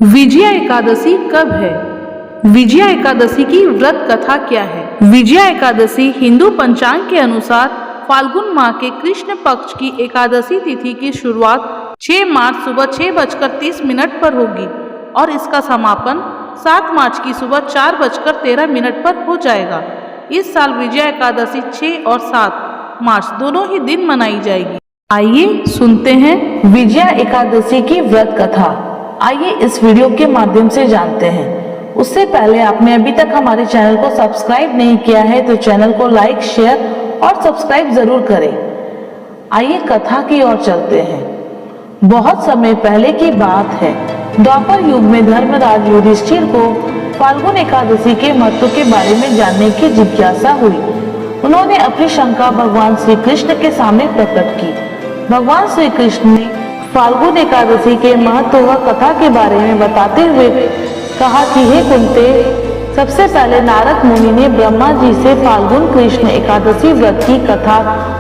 विजया एकादशी कब है? विजया एकादशी की व्रत कथा क्या है? विजया एकादशी हिंदू पंचांग के अनुसार फाल्गुन माह के कृष्ण पक्ष की एकादशी तिथि की शुरुआत 6 मार्च सुबह 6:30 पर होगी और इसका समापन 7 मार्च की सुबह 4:13 पर हो जाएगा। इस साल विजया एकादशी 6 और 7 मार्च दोनों ही दिन मनाई जाएगी। आइए सुनते हैं विजया एकादशी की व्रत कथा। आइए इस वीडियो के माध्यम से जानते हैं। उससे पहले आपने अभी तक हमारे चैनल को सब्सक्राइब नहीं किया है तो चैनल को लाइक, शेयर और सब्सक्राइब जरूर करें। आइए कथा की ओर चलते हैं। बहुत समय पहले की बात है। द्वापर युग में धर्मराज युधिष्ठिर को फाल्गुन एकादशी के महत्व के बारे में जानने की जिज्ञासा हुई। उन्होंने अपनी शंका भगवान श्री कृष्ण के सामने प्रकट की। भगवान श्री कृष्ण ने फाल्गुन एकादशी के महत्व व कथा के बारे में बताते हुए कहा कि हे कुंते, सबसे पहले नारद मुनि ने ब्रह्मा जी से फाल्गुन कृष्ण एकादशी व्रत की कथा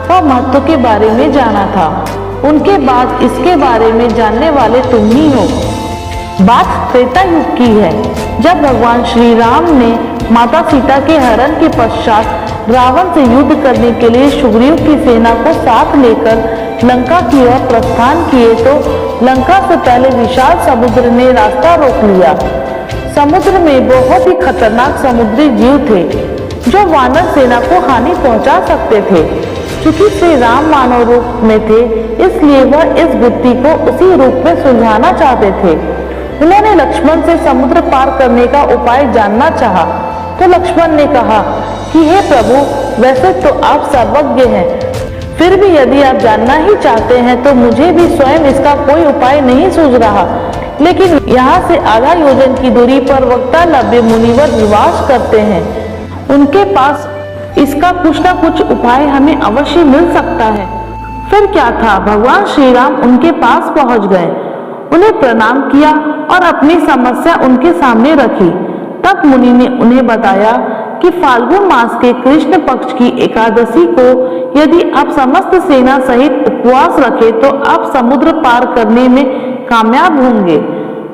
व महत्व के बारे में जाना था। उनके बाद इसके बारे में जानने वाले तुम ही हो। बात त्रेता युग की है, जब भगवान श्री राम ने माता सीता के हरण के पश्चात रावण से युद्ध करने के लिए सुग्रीव की सेना को साथ लेकर लंका की ओर प्रस्थान किए तो लंका से पहले विशाल समुद्र ने रास्ता रोक लिया। समुद्र में बहुत ही खतरनाक समुद्री जीव थे जो वानर सेना को हानि पहुंचा सकते थे। क्योंकि श्री राम मानव रूप में थे, इसलिए वह इस बुद्धि को उसी रूप में सुलझाना चाहते थे। उन्होंने लक्ष्मण से समुद्र पार करने का उपाय जानना चाहा, तो लक्ष्मण ने कहा कि हे प्रभु, वैसे तो आप सर्वज्ञ हैं, फिर भी यदि आप जानना ही चाहते हैं तो मुझे भी स्वयं इसका कोई उपाय नहीं सूझ रहा। लेकिन यहाँ से आधा योजन की दूरी पर वक्तालभ्य मुनिवर निवास करते हैं। उनके पास इसका कुछ न कुछ उपाय हमें अवश्य मिल सकता है। फिर क्या था, भगवान श्री राम उनके पास पहुंच गए, उन्हें प्रणाम किया और अपनी समस्या उनके सामने रखी। तब मुनि ने उन्हें बताया कि फाल्गुन मास के कृष्ण पक्ष की एकादशी को यदि आप समस्त सेना सहित उपवास रखें तो आप समुद्र पार करने में कामयाब होंगे।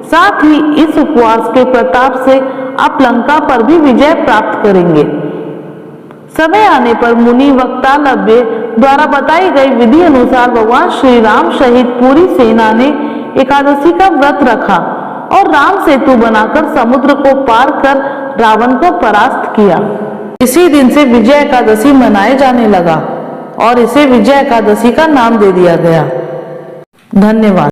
साथ ही इस उपवास के प्रताप से आप लंका पर भी विजय प्राप्त करेंगे। समय आने पर मुनि वक्तालभ्य द्वारा बताई गई विधि अनुसार भगवान श्री राम सहित पूरी सेना ने एकादशी का व्रत रखा और राम सेतु बनाकर समुद्र को पार कर रावण को परास्त किया। इसी दिन से विजय एकादशी मनाए जाने लगा और इसे विजय एकादशी का नाम दे दिया गया। धन्यवाद।